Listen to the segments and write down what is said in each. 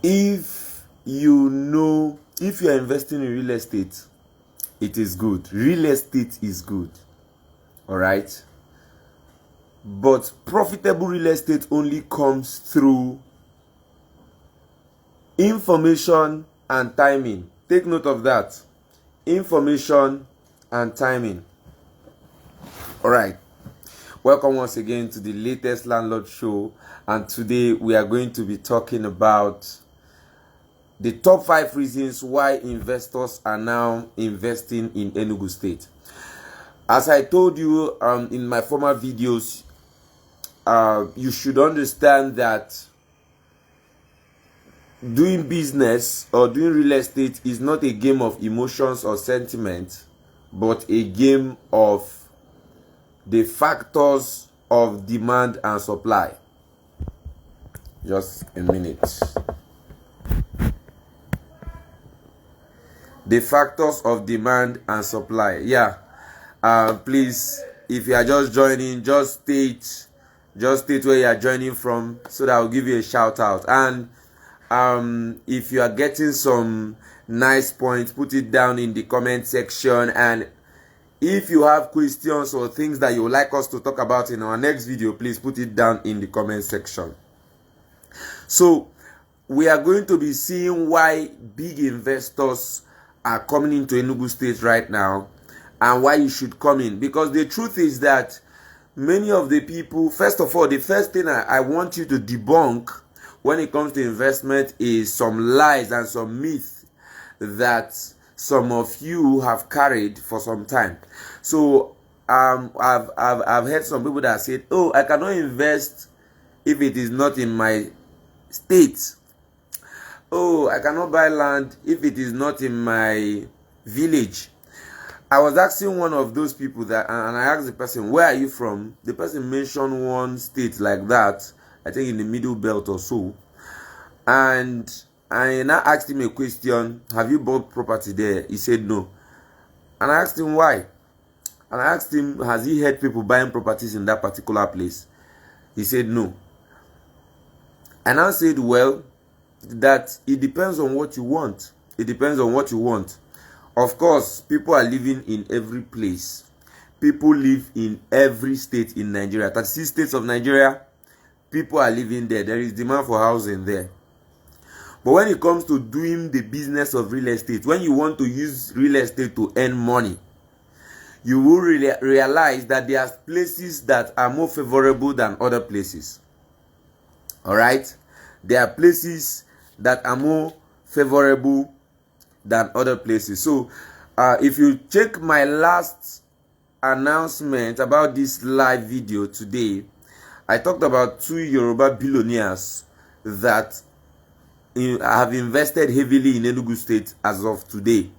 If you are investing in real estate, it is good. Real estate is good. All right. But profitable real estate only comes through information and timing. Take note of that. Information and timing. All right. Welcome once again to the latest landlord show, and today we are going to be talking about the top 5 reasons why investors are now investing in Enugu State. As I told you in my former videos, you should understand that doing business or doing real estate is not a game of emotions or sentiment, but a game of the factors of demand and supply. Just a minute. The factors of demand and supply. Yeah. Please, if you are just joining, just state where you are joining from, so that I'll give you a shout out. And if you are getting some nice points, put it down in the comment section. And if you have questions or things that you would like us to talk about in our next video, please put it down in the comment section. So we are going to be seeing why big investors are coming into Enugu State right now, and why you should come in. Because the truth is that many of the people, first of all, the first thing I want you to debunk when it comes to investment is some lies and some myths that some of you have carried for some time. So I've heard some people that said, "Oh, I cannot invest if it is not in my state. Oh, I cannot buy land if it is not in my village." I was asking one of those people that, and I asked the person, "Where are you from?" The person mentioned one state like that, I think in the middle belt or so. And I now asked him a question: "Have you bought property there?" He said no. And I asked him why. And I asked him, has he heard people buying properties in that particular place? He said no. And I said, well, that it depends on what you want. It depends on what you want. Of course, people are living in every place. People live in every state in Nigeria. 36 states of Nigeria, people are living there. There is demand for housing there. But when it comes to doing the business of real estate, when you want to use real estate to earn money, you will realize that there are places that are more favorable than other places. All right? There are places that are more favorable than other places. So, if you check my last announcement about this live video today, I talked about 2 Yoruba billionaires that have invested heavily in Enugu State as of today.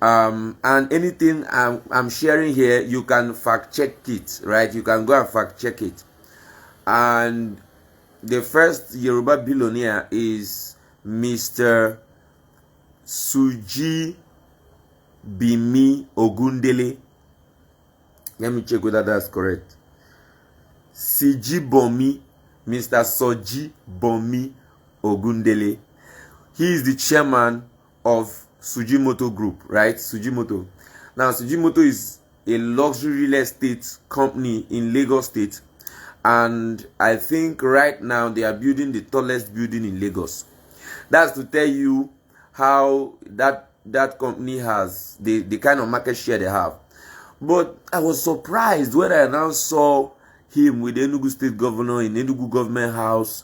And anything I'm sharing here, you can fact check it, right? You can go and fact check it. And the first Yoruba billionaire is Mr. Suji Bimi Ogundele. Let me check whether that's correct. Siji Bomi, Mr. Soji Bomi Ogundele. He is the chairman of Sujimoto Group, right? Sujimoto. Now, Sujimoto is a luxury real estate company in Lagos State. And I think right now they are building the tallest building in Lagos. That's to tell you how that company has the kind of market share they have. But I was surprised when I now saw him with the Enugu State Governor in Enugu Government House,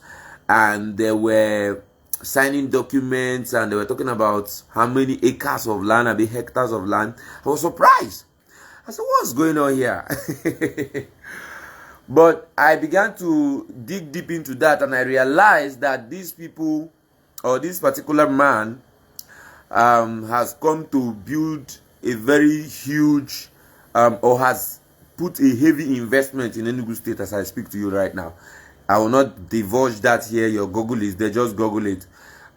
and they were signing documents and they were talking about how many acres of land, how many hectares of land. I was surprised. I said, what's going on here? But I began to dig deep into that, and I realized that these people, or this particular man, has come to build a very huge, or has put a heavy investment in Enugu State as I speak to you right now. I will not divulge that here. Your Google is there. Just Google it.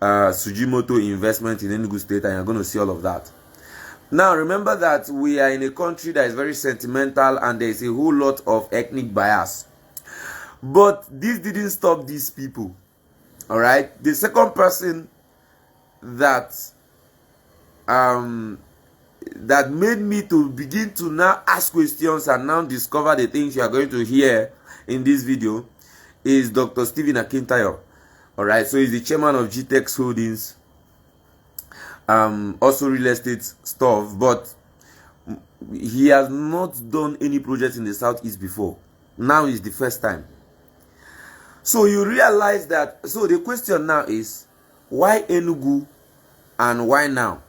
Sujimoto investment in Enugu State, and you're going to see all of that. Now, remember that we are in a country that is very sentimental, and there is a whole lot of ethnic bias. But this didn't stop these people. All right. The second person that that made me to begin to now ask questions and now discover the things you are going to hear in this video is Dr. Stephen Akintayo. All right. So he's the chairman of GTEX Holdings. Also real estate stuff, but he has not done any project in the Southeast before. Now is the first time. So you realize that, so the question now is, why Enugu and why now?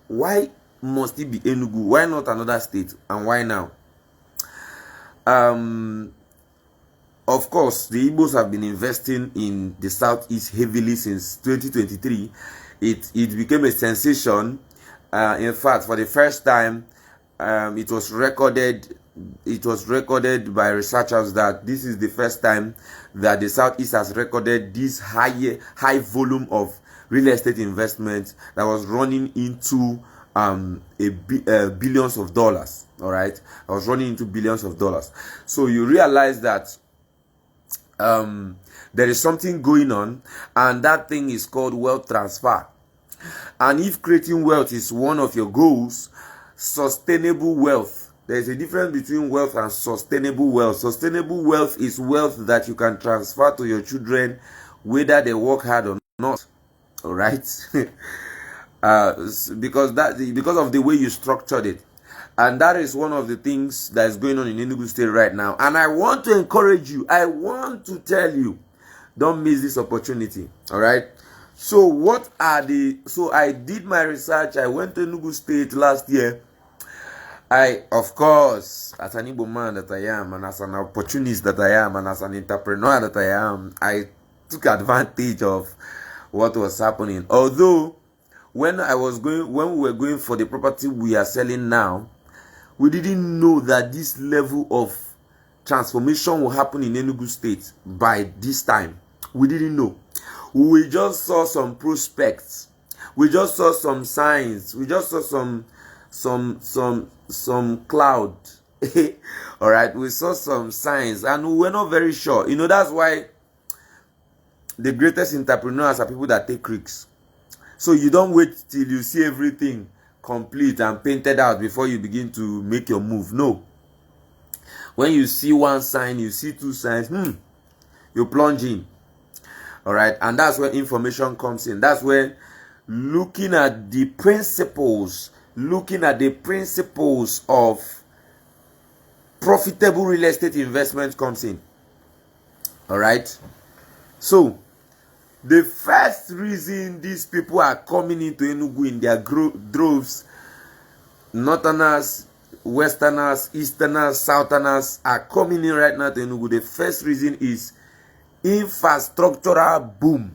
Why must it be Enugu? Why not another state? And why now? Of course, the Igbos have been investing in the Southeast heavily since 2023. It became a sensation. In fact, for the first time, it was recorded by researchers that this is the first time that the Southeast has recorded this high volume of real estate investment that was running into billions of dollars. All right, I was running into billions of dollars. So you realize that there is something going on, and that thing is called wealth transfer. And if creating wealth is one of your goals, sustainable wealth, there is a difference between wealth and sustainable wealth. Sustainable wealth is wealth that you can transfer to your children whether they work hard or not. All right. Because of the way you structured it. And that is one of the things that is going on in Enugu State right now. And I want to encourage you. I want to tell you, don't miss this opportunity. All right. So I did my research. I went to Enugu State last year. Of course, as an Igbo man that I am, and as an opportunist that I am, and as an entrepreneur that I am, I took advantage of what was happening. Although, when we were going for the property we are selling now, we didn't know that this level of transformation will happen in Enugu State by this time. We didn't know. We just saw some prospects. We just saw some signs. We just saw some cloud. All right, we saw some signs, and we were not very sure. You know, that's why the greatest entrepreneurs are people that take risks. So you don't wait till you see everything complete and painted out before you begin to make your move. No. When you see one sign, you see two signs, you plunge in. All right, and that's where information comes in. That's where looking at the principles of profitable real estate investment comes in. All right. So the first reason these people are coming into Enugu in their droves, Northerners, Westerners, Easterners, Southerners are coming in right now to Enugu. The first reason is infrastructural boom.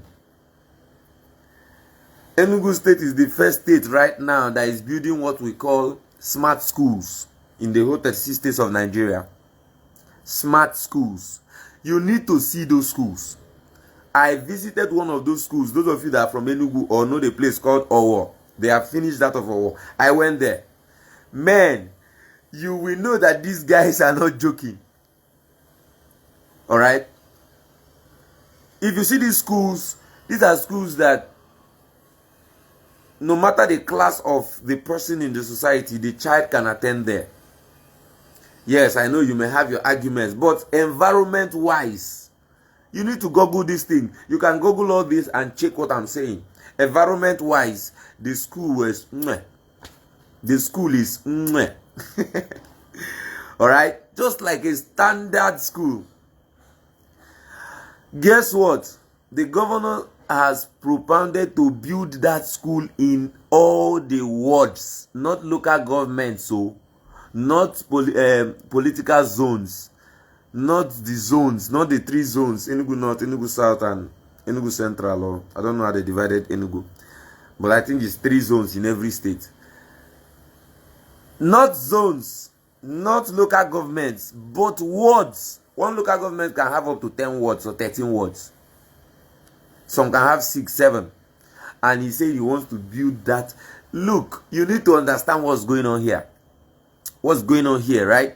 Enugu State is the first state right now that is building what we call smart schools in the whole 36 states of Nigeria. Smart schools. You need to see those schools. I visited one of those schools. Those of you that are from Enugu or know the place called Owo, they have finished that of Owo. I went there. Man, you will know that these guys are not joking. All right? If you see these schools, these are schools that no matter the class of the person in the society, the child can attend there. Yes, I know you may have your arguments, but environment-wise, you need to Google this thing. You can Google all this and check what I'm saying. Environment-wise, the school is the school is all right, just like a standard school. Guess what? The governor has propounded to build that school in all the wards, not local government, so not political zones, not the zones, not the 3 zones, Enugu North, Enugu South, and Enugu Central, or I don't know how they divided Enugu, but I think it's 3 zones in every state. Not zones, not local governments, but wards. One local government can have up to 10 wards or 13 wards. Some can have 6, 7. And he said he wants to build that. Look, you need to understand what's going on here. What's going on here, right?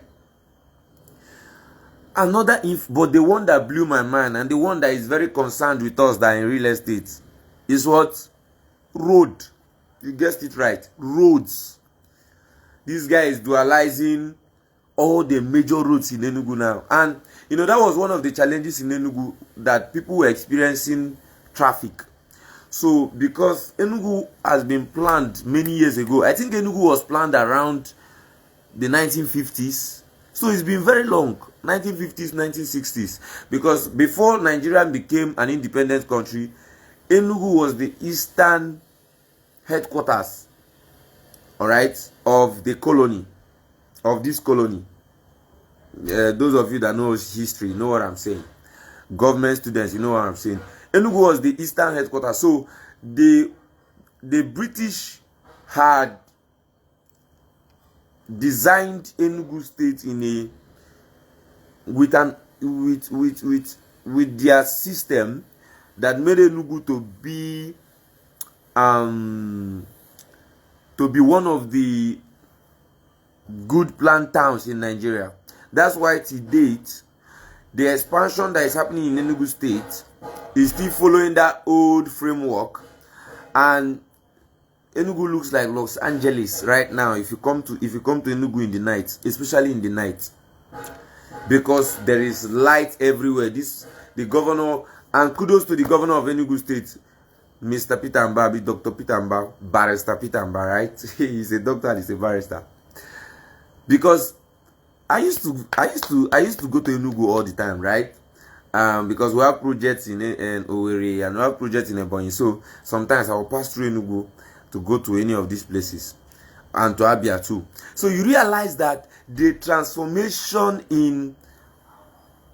Another but the one that blew my mind and the one that is very concerned with us that in real estate is what? Road. You guessed it right. Roads. This guy is dualizing all the major roads in Enugu now. And, that was one of the challenges in Enugu, that people were experiencing traffic. So, because Enugu has been planned many years ago, I think Enugu was planned around the 1950s. So, it's been very long, 1950s, 1960s. Because before Nigeria became an independent country, Enugu was the eastern headquarters, all right, of the colony, of this colony. Those of you that know history know what I'm saying. Government students, you know what I'm saying. Enugu was the eastern headquarters. So the British had designed Enugu state in a with their system that made Enugu to be one of the good planned towns in Nigeria. That's why to date, the expansion that is happening in Enugu state is still following that old framework, and Enugu looks like Los Angeles right now if you come to Enugu in the night, especially in the night, because there is light everywhere. The governor, and kudos to the governor of Enugu state, Mr. Peter Mba, Dr. Peter Mba, Barrister Peter Mba, right? He's a doctor and he's a barrister. Because I used to go to Enugu all the time, right? Because we have projects in Owerri and we have projects in Ebonyi. So sometimes I will pass through Enugu to go to any of these places, and to Abia too. So you realize that the transformation in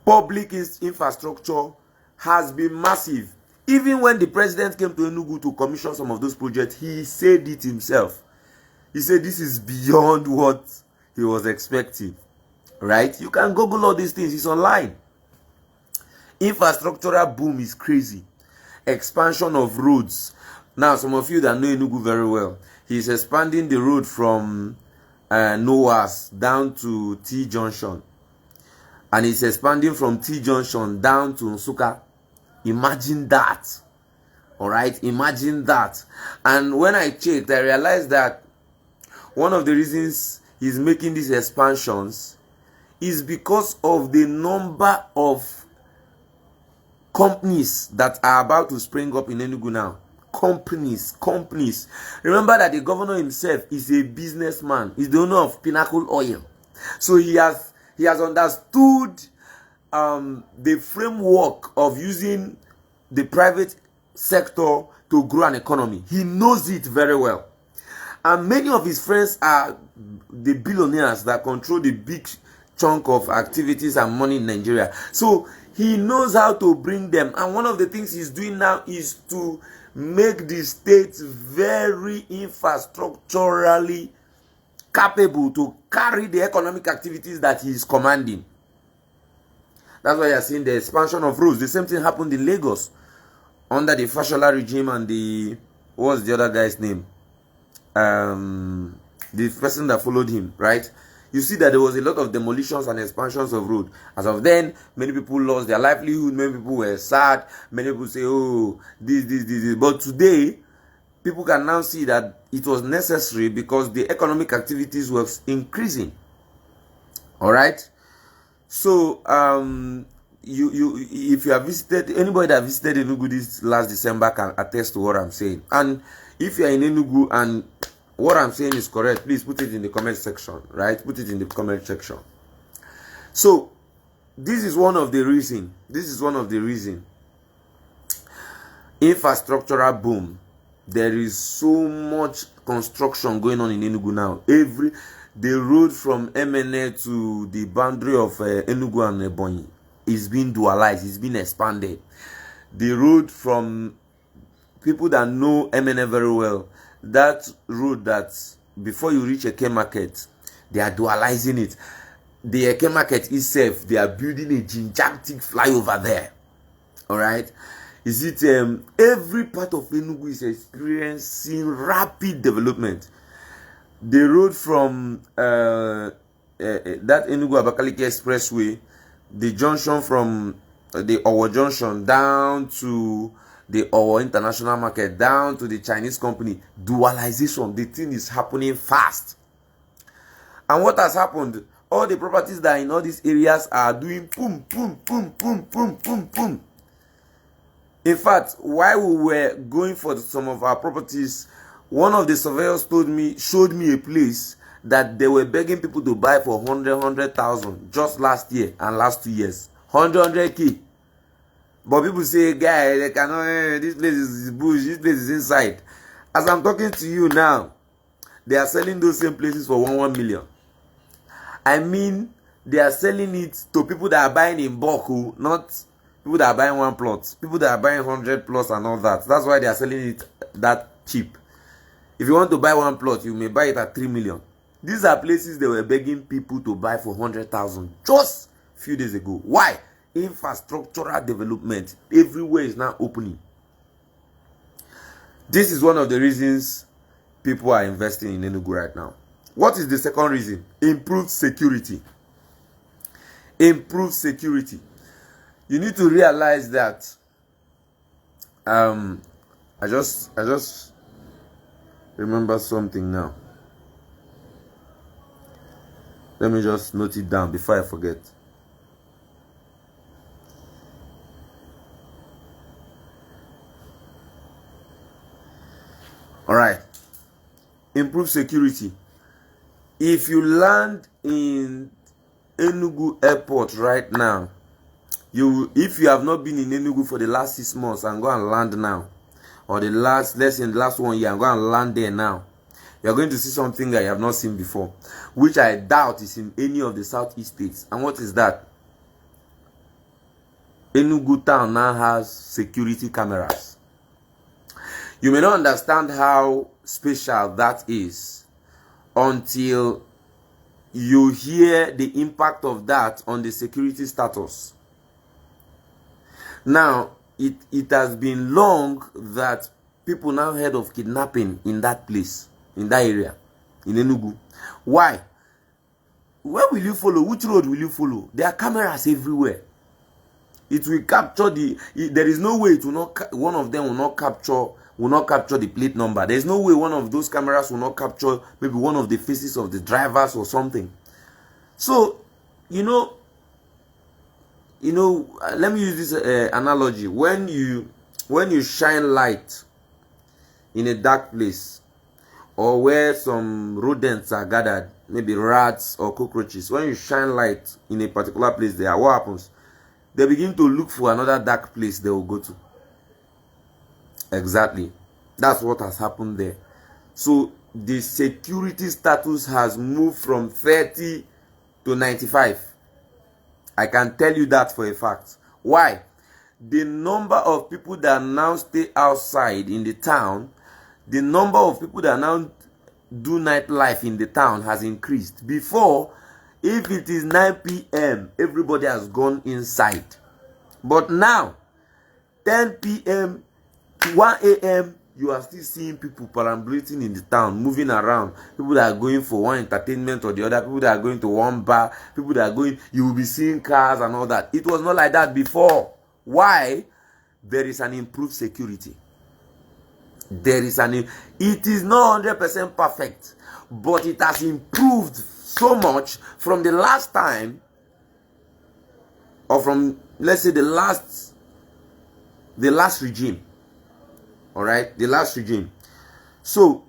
public infrastructure has been massive. Even when the president came to Enugu to commission some of those projects, he said it himself. He said this is beyond what he was expecting, right? You can Google all these things. It's online. Infrastructural boom is crazy. Expansion of roads. Now, some of you that know Enugu very well, he's expanding the road from Noah's down to T Junction. And he's expanding from T Junction down to Nsukka. Imagine that. Alright, imagine that. And when I checked, I realized that one of the reasons he's making these expansions is because of the number of companies that are about to spring up in Enugu now. Companies. Remember that the governor himself is a businessman. He's the owner of Pinnacle Oil. So he has understood the framework of using the private sector to grow an economy. He knows it very well. And many of his friends are the billionaires that control the big chunk of activities and money in Nigeria. So he knows how to bring them. And one of the things he's doing now is to make the state very infrastructurally capable to carry the economic activities that he is commanding. That's why you're seeing the expansion of roads. The same thing happened in Lagos under the Fashola regime and what's the other guy's name? The person that followed him, right? You see that there was a lot of demolitions and expansions of road. As of then, many people lost their livelihood. Many people were sad. Many people say, oh, this. But today, people can now see that it was necessary because the economic activities were increasing. All right? So, if you have visited, anybody that visited Enugu this last December can attest to what I'm saying. And if you are in Enugu and what I'm saying is correct, please put it in the comment section, right? Put it in the comment section. So, this is one of the reasons. Infrastructural boom. There is so much construction going on in Enugu now. The road from MNA to the boundary of Enugu and Ebonyi is being dualized. It's being expanded. The road from people that know MNA very well, that road that before you reach Eke Market, they are dualizing it. The Eke Market itself, they are building a gigantic flyover there. All right. Is it every part of Enugu is experiencing rapid development. The road from that Enugu Abakaliki Expressway the junction from the Owo Junction down to the Owo International Market, down to the Chinese company. Dualization, the thing is happening fast. And what has happened? All the properties that are in all these areas are doing boom, boom, boom, boom, boom, boom, boom. In fact, while we were going for some of our properties, one of the surveyors showed me a place that they were begging people to buy for 100,000 just last year and last 2 years. 100K. But people say, guy, they cannot, this place is bush, this place is inside. As I'm talking to you now, they are selling those same places for 1 million. I mean, they are selling it to people that are buying in bulk, not people that are buying one plot. People that are buying 100 plus and all that. That's why they are selling it that cheap. If you want to buy one plot, you may buy it at 3 million. These are places they were begging people to buy for 100,000 just a few days ago. Why? Infrastructural development everywhere is now opening. This is one of the reasons people are investing in Enugu right now. What is the second reason? Improved security. Improved security. You need to realize that I just remember something now. Let me just note it down before I forget. All right. Improve security. If you land in Enugu airport right now, if you have not been in Enugu for the last 6 months and go and land now, or let's say the last 1 year and go and land there now, you are going to see something that you have not seen before, which I doubt is in any of the southeast states. And what is that? Enugu town now has security cameras. You may not understand how special that is until you hear the impact of that on the security status. Now, it has been long that people now heard of kidnapping in that place, in that area, in Enugu. Why? Where will you follow? Which road will you follow? There are cameras everywhere. It will capture there is no way it will not, one of them will not capture the plate number. There's no way one of those cameras will not capture maybe one of the faces of the drivers or something. So, let me use this analogy. When you shine light in a dark place, or where some rodents are gathered, maybe rats or cockroaches, when you shine light in a particular place there, what happens? They begin to look for another dark place they will go to. Exactly. That's what has happened there. So the security status has moved from 30 to 95. I can tell you that for a fact. Why? The number of people that now stay outside in the town, the number of people that now do nightlife in the town has increased. Before, if it is 9 p.m., everybody has gone inside. But now, 10 p.m. to 1 a.m., you are still seeing people perambulating in the town, moving around. People that are going for one entertainment or the other, people that are going to one bar, people that are going, you will be seeing cars and all that. It was not like that before. Why? There is an improved security. It is not 100% perfect, but it has improved so much from the last time, or from, let's say, the last regime. All right, the last regime. So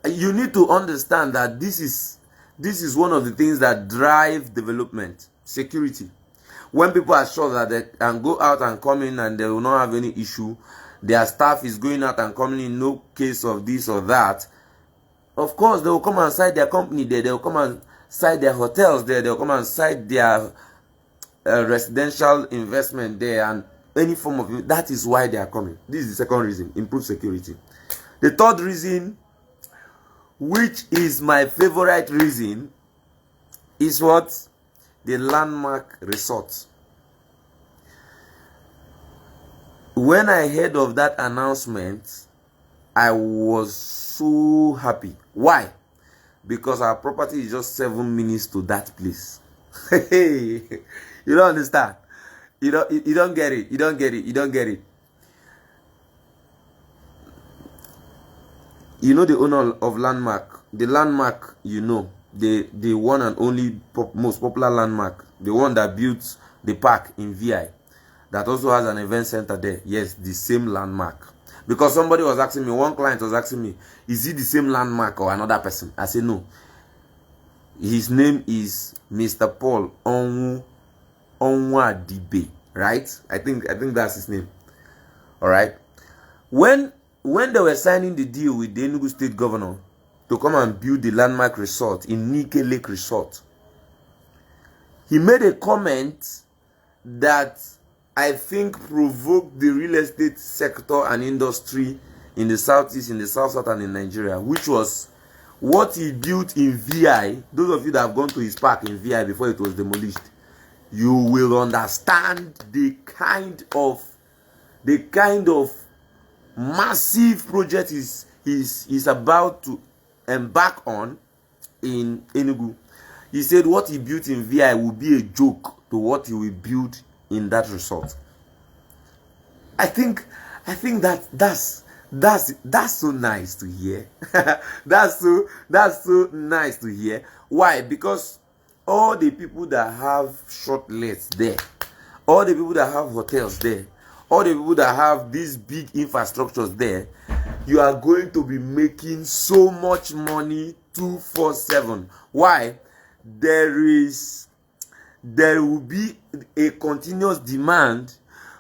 you need to understand that this is one of the things that drive development, security. When people are sure that they can go out and come in and they will not have any issue, their staff is going out and coming in, no case of this or that, of course they will come and site their company there, they will come and site their hotels there, they will come and site their residential investment there, and any form of it. That is why they are coming. This is the second reason, improve security. The third reason, which is my favorite reason, is what? The landmark resort. When I heard of that announcement, I was so happy. Why? Because our property is just 7 minutes to that place. Hey, you don't understand. You don't get it. You don't get it. You don't get it. You know the owner of Landmark. The Landmark, you know, the one and only most popular landmark. The one that built the park in VI. That also has an event center there. Yes, the same Landmark. Because somebody was asking me, one client was asking me, is it the same Landmark or another person? I said no. His name is Mr. Paul Onwadibe, right? I think that's his name. All right. When they were signing the deal with the Enugu state governor to come and build the Landmark resort in Nike Lake Resort, he made a comment that I think provoked the real estate sector and industry in the southeast, in the south and in Nigeria, which was what he built in VI. Those of you that have gone to his park in VI before it was demolished, you will understand the kind of massive project he's about to embark on in Enugu. He said what he built in VI will be a joke to what he will build in that resort. I think that's so nice to hear. that's so nice to hear. Why? Because all the people that have short lets there, all the people that have hotels there, all the people that have these big infrastructures there, you are going to be making so much money 24/7. Why? There will be a continuous demand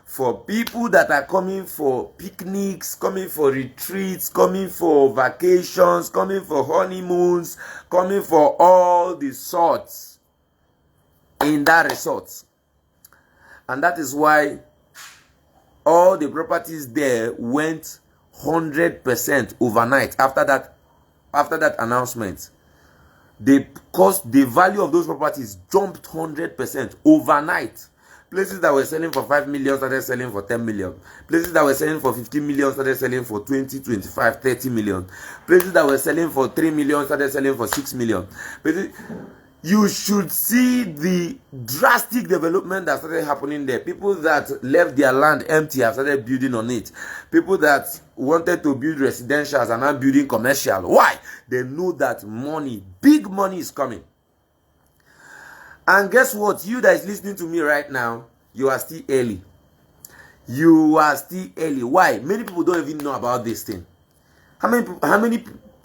for people that are coming for picnics, coming for retreats, coming for vacations, coming for honeymoons, coming for all the sorts in that resort. And that is why all the properties there went 100% overnight after that announcement. The value of those properties jumped 100% overnight. Places that were selling for 5 million started selling for 10 million. Places that were selling for 15 million started selling for 20, 25, 30 million. Places that were selling for 3 million started selling for 6 million. You should see the drastic development that started happening there. People that left their land empty have started building on it. People that wanted to build residentials are now building commercial. Why? They know that money, big money is coming. And guess what? You that is listening to me right now, you are still early. You are still early. Why? Many people don't even know about this thing. How many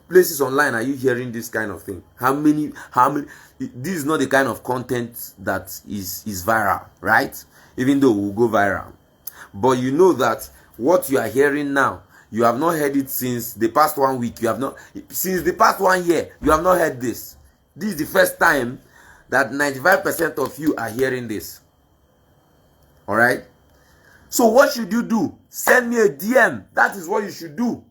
places online are you hearing this kind of thing? How many? This is not the kind of content that is viral, right? Even though we'll go viral. But you know that what you are hearing now, you have not heard it since the past 1 week. Since the past 1 year, you have not heard this. This is the first time that 95% of you are hearing this. All right? So what should you do? Send me a DM. That is what you should do.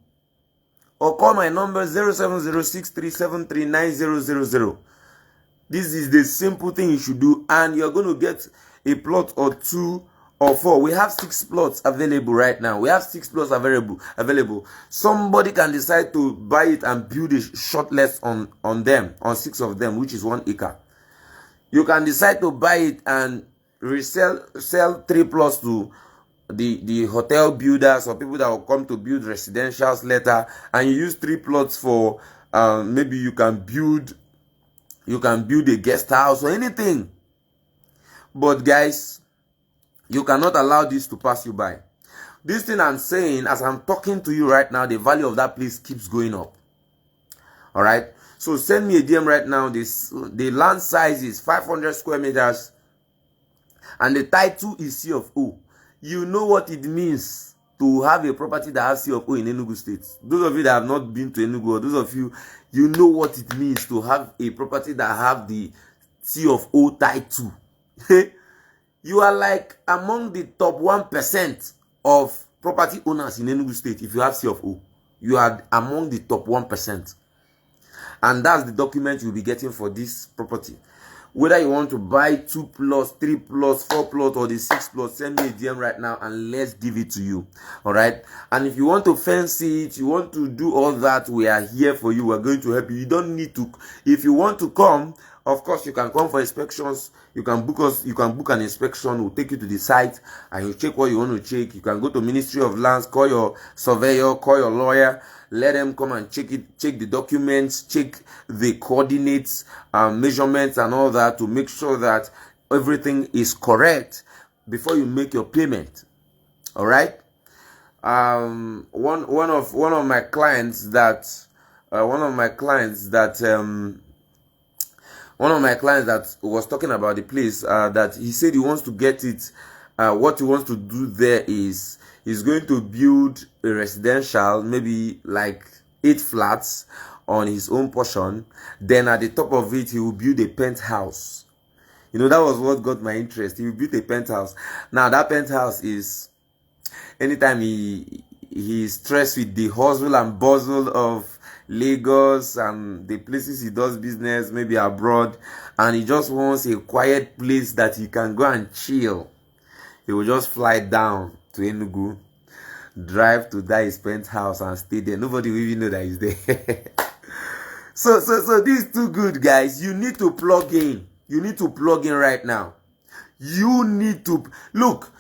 Or call my number 0706373900. This is the simple thing you should do, and you're going to get a plot or 2 or 4. We have 6 plots available right now. We have 6 plots available. Somebody can decide to buy it and build a shortlist on them, on 6 of them, which is 1 acre. You can decide to buy it and sell 3 plots to the hotel builders or people that will come to build residentials later, and you use 3 plots for maybe you can build a guest house or anything. But guys, you cannot allow this to pass you by. This thing I'm saying, as I'm talking to you right now, the value of that place keeps going up. All right. So send me a DM right now. The land size is 500 square meters, and the title is C of O. You know what it means to have a property that has C of O in Enugu State. Those of you that have not been to Enugu, or those of you know what it means to have a property that have the C of O title. You are like among the top 1% of property owners in Enugu State. If you have C of O, you are among the top 1%. And that's the document you'll be getting for this property. Whether you want to buy 2 plots, 3 plots, 4 plots, or the 6 plots, send me a DM right now and let's give it to you. All right. And if you want to fancy it, you want to do all that, we are here for you. We're going to help you. You don't need to. If you want to come, Of course, you can come for inspections. You can book us. You can book an inspection. We'll take you to the site and you check what you want to check. You can go to Ministry of Lands, call your surveyor, call your lawyer, let them come and check it, check the documents, check the coordinates, measurements, and all that to make sure that everything is correct before you make your payment. All right. One of my clients that was talking about the place, that he said he wants to get it. What he wants to do there is he's going to build a residential, maybe like 8 flats on his own portion. Then at the top of it, he will build a penthouse. You know, that was what got my interest. He will build a penthouse. Now that penthouse is, anytime he's stressed with the hustle and bustle of Lagos and the places he does business, maybe abroad, and he just wants a quiet place that he can go and chill, he will just fly down to Enugu, drive to that his penthouse and stay there. Nobody will even know that he's there. So this is too good, guys. You need to plug in. You need to plug in right now. You need to look.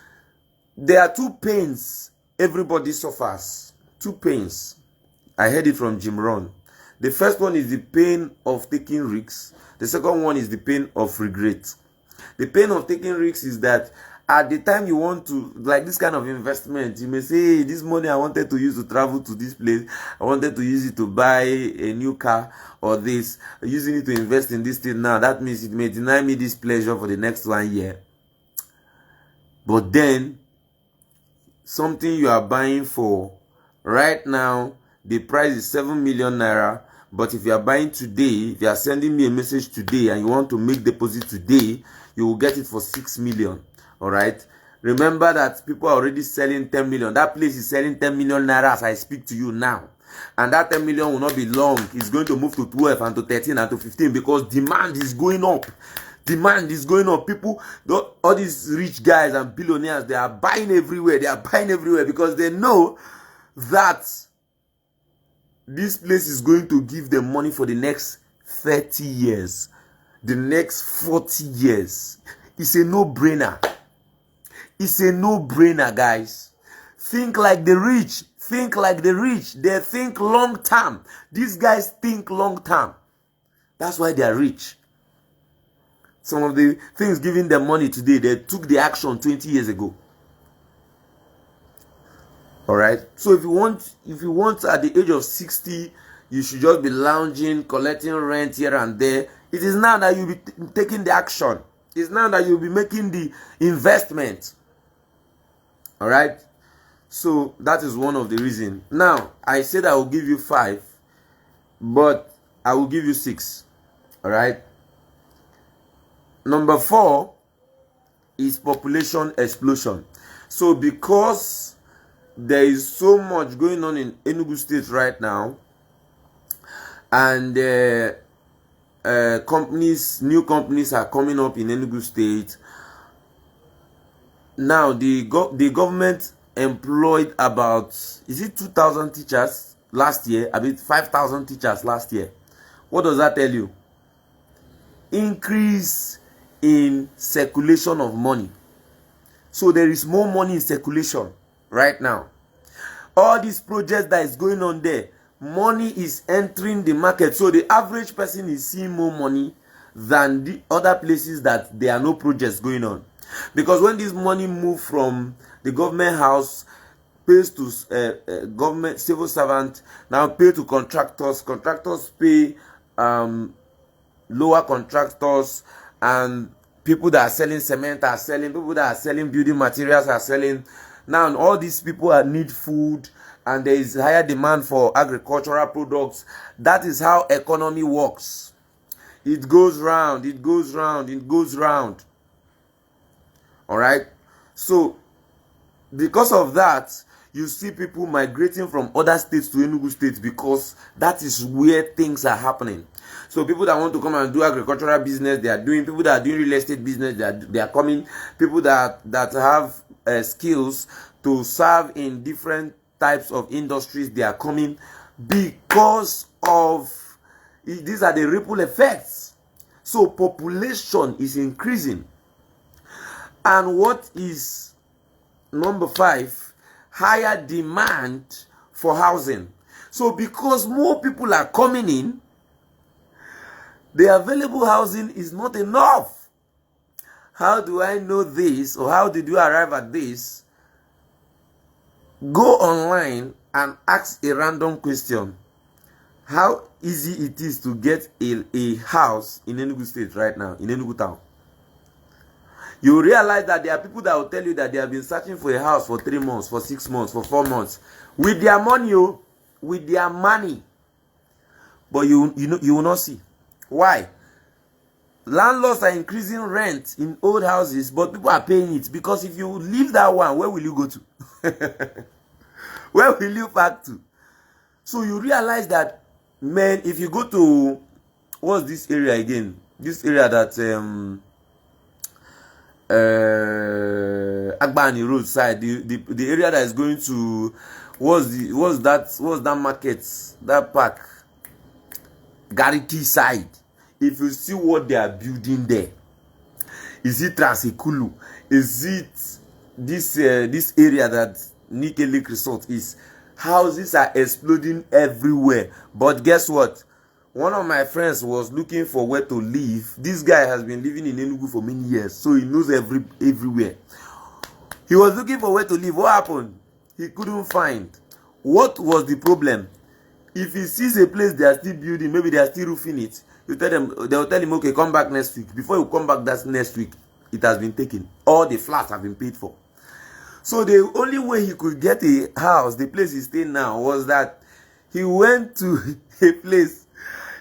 There are 2 pains everybody suffers. 2 pains. I heard it from Jim Rohn. The first one is the pain of taking risks. The second one is the pain of regret. The pain of taking risks is that at the time you want to, like this kind of investment, you may say, hey, this money I wanted to use to travel to this place, I wanted to use it to buy a new car or this, using it to invest in this thing now. That means it may deny me this pleasure for the next 1 year. But then, something you are buying for right now, the price is 7 million naira. But if you are buying today, if you are sending me a message today and you want to make deposit today, you will get it for 6 million. All right. Remember that people are already selling 10 million. That place is selling 10 million naira as I speak to you now. And that 10 million will not be long. It's going to move to 12 and to 13 and to 15 because demand is going up. Demand is going up. People, all these rich guys and billionaires, they are buying everywhere. They are buying everywhere because they know that this place is going to give them money for the next 30 years, the next 40 years. It's a no-brainer. It's a no-brainer, guys. Think like the rich. Think like the rich. They think long term. These guys think long term. That's why they are rich. Some of the things giving them money today, they took the action 20 years ago. All right. So if you want at the age of 60, you should just be lounging, collecting rent here and there. It is now that you'll be taking the action. It's now that you'll be making the investment. All right. So that is one of the reasons. Now, I said I will give you 5, but I will give you 6. All right. Number 4 is population explosion. So because there is so much going on in Enugu State right now, and new companies are coming up in Enugu State. Now the government employed about, is it 2,000 teachers last year? I mean 5,000 teachers last year. What does that tell you? Increase in circulation of money. So there is more money in circulation right now. All these projects that is going on there, money is entering the market. So the average person is seeing more money than the other places that there are no projects going on. Because when this money move from the government house, pays to government civil servant, now pay to contractors, contractors pay lower contractors, and people that are selling cement are selling, people that are selling building materials are selling. Now all these people need food, and there is higher demand for agricultural products. That is how economy works. It goes round, it goes round, it goes round. All right. So because of that, you see people migrating from other states to Enugu State because that is where things are happening. So people that want to come and do agricultural business, they are doing. People that are doing real estate business, they are coming. People that have skills to serve in different types of industries, they are coming because of these are the ripple effects. So population is increasing. And what is number 5? Higher demand for housing. So because more people are coming in, the available housing is not enough. How do I know this, or how did you arrive at this? Go online and ask a random question. How easy it is to get a house in Enugu State right now, in Enugu town. You realize that there are people that will tell you that they have been searching for a house for 3 months, for 6 months, for 4 months. With their money, with their money. But you will not see. Why? Landlords are increasing rent in old houses, but people are paying it. Because if you leave that one, where will you go to? Where will you pack to? So you realize that, man, if you go to, what's this area again? This area that Agbani Road side, the area that is going to, what's that market, that park, Gariki side. If you see what they are building there, is it Transekulu? Is it this area that Nike Lake Resort is? Houses are exploding everywhere. But guess what? One of my friends was looking for where to live. This guy has been living in Enugu for many years, so he knows everywhere. He was looking for where to live. What happened? He couldn't find. What was the problem? If he sees a place they are still building, maybe they are still roofing it, they will tell him, okay, come back next week. Before you come back that next week, it has been taken. All the flats have been paid for. So the only way he could get a house, the place he's staying now, was that he went to a place.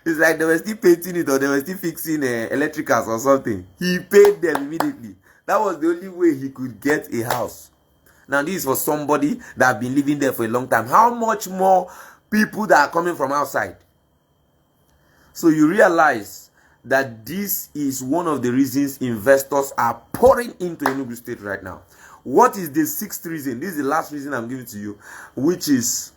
It's like they were still painting it, or they were still fixing electricals or something. He paid them immediately. That was the only way he could get a house. Now this is for somebody that have been living there for a long time. How much more people that are coming from outside? So you realize that this is one of the reasons investors are pouring into Enugu State right now. What is the 6th reason? This is the last reason I'm giving to you, which is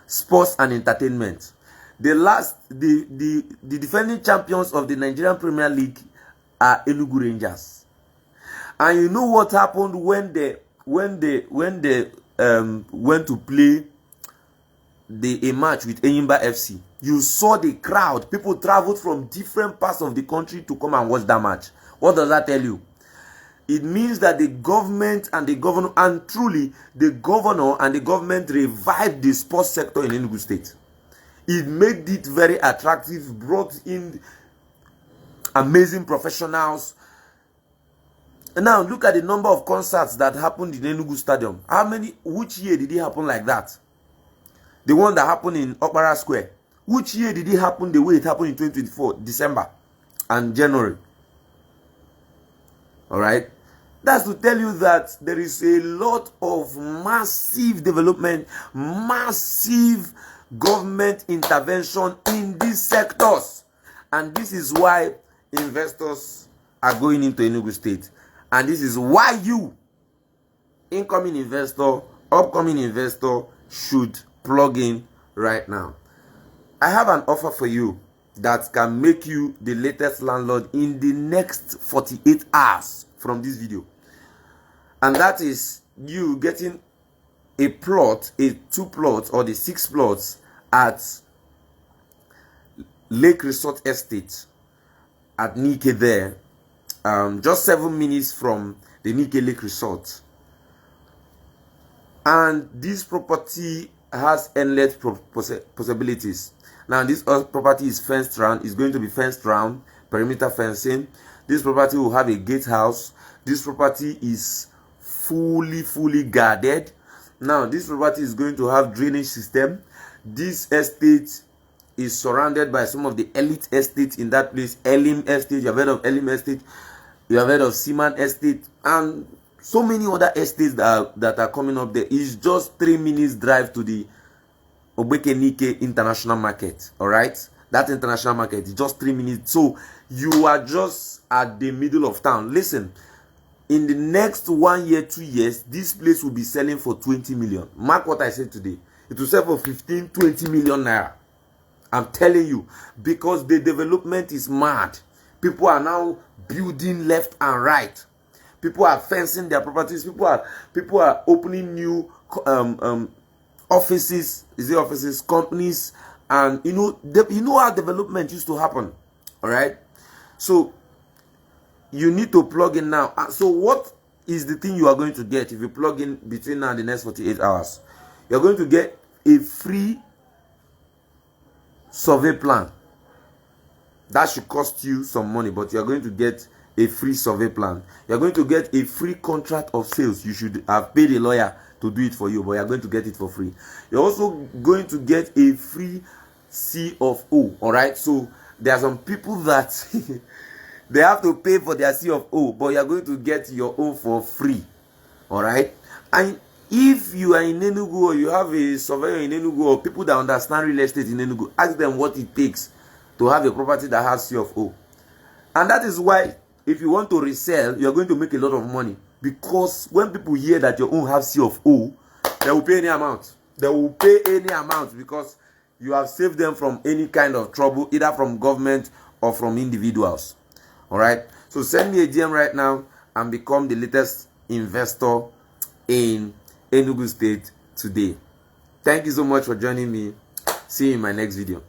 sports and entertainment. The defending champions of the Nigerian Premier League are Enugu Rangers. And you know what happened when they went to play a match with Enyimba FC? You saw the crowd. People traveled from different parts of the country to come and watch that match. What does that tell you? It means that the government and the governor, and truly the governor and the government, revived the sports sector in Enugu State. It made it very attractive, brought in amazing professionals. And now look at the number of concerts that happened in Enugu Stadium. Which year did it happen like that? The one that happened in Opera Square. Which year did it happen the way it happened in 2024, December and January? Alright? That's to tell you that there is a lot of massive development, massive government intervention in these sectors. And this is why investors are going into Enugu State. And this is why you, incoming investor, upcoming investor, should plug in right now. I have an offer for you that can make you the latest landlord in the next 48 hours from this video. And that is you getting a plot, a 2 plots or the 6 plots at Lake Resort Estate at Nike there. Just 7 minutes from the Nike Lake Resort. And this property has endless possibilities. Now this property is fenced round. It's going to be fenced round, perimeter fencing. This property will have a gatehouse. This property is fully guarded. Now this property is going to have drainage system. This estate is surrounded by some of the elite estates in that place. Elim Estate, you have heard of Elim Estate, you have heard of Seaman Estate, and so many other estates that are coming up there. It's just 3 minutes drive to the Obekenike International Market. Alright? That international market is just 3 minutes. So you are just at the middle of town. Listen, in the next 1 year, 2 years, this place will be selling for 20 million. Mark what I said today. It will sell for 15, 20 million naira. I'm telling you, because the development is mad. People are now building left and right. People are fencing their properties. People are opening new offices. Is it offices? Companies, and you know how development used to happen. All right. So you need to plug in now. So what is the thing you are going to get if you plug in between now and the next 48 hours? You're going to get a free survey plan. That should cost you some money, but you're going to get a free survey plan. You're going to get a free contract of sales. You should have paid a lawyer to do it for you, but you're going to get it for free. You're also going to get a free C of O. All right. So there are some people that they have to pay for their C of O, but you're going to get your own for free. All right. And if you are in Enugu, or you have a surveyor in Enugu, or people that understand real estate in Enugu, ask them what it takes to have a property that has C of O. And that is why, if you want to resell, you're going to make a lot of money. Because when people hear that your own have C of O, they will pay any amount. They will pay any amount because you have saved them from any kind of trouble, either from government or from individuals. All right. So send me a DM right now and become the latest investor in Enugu State today. Thank you so much for joining me. See you in my next video.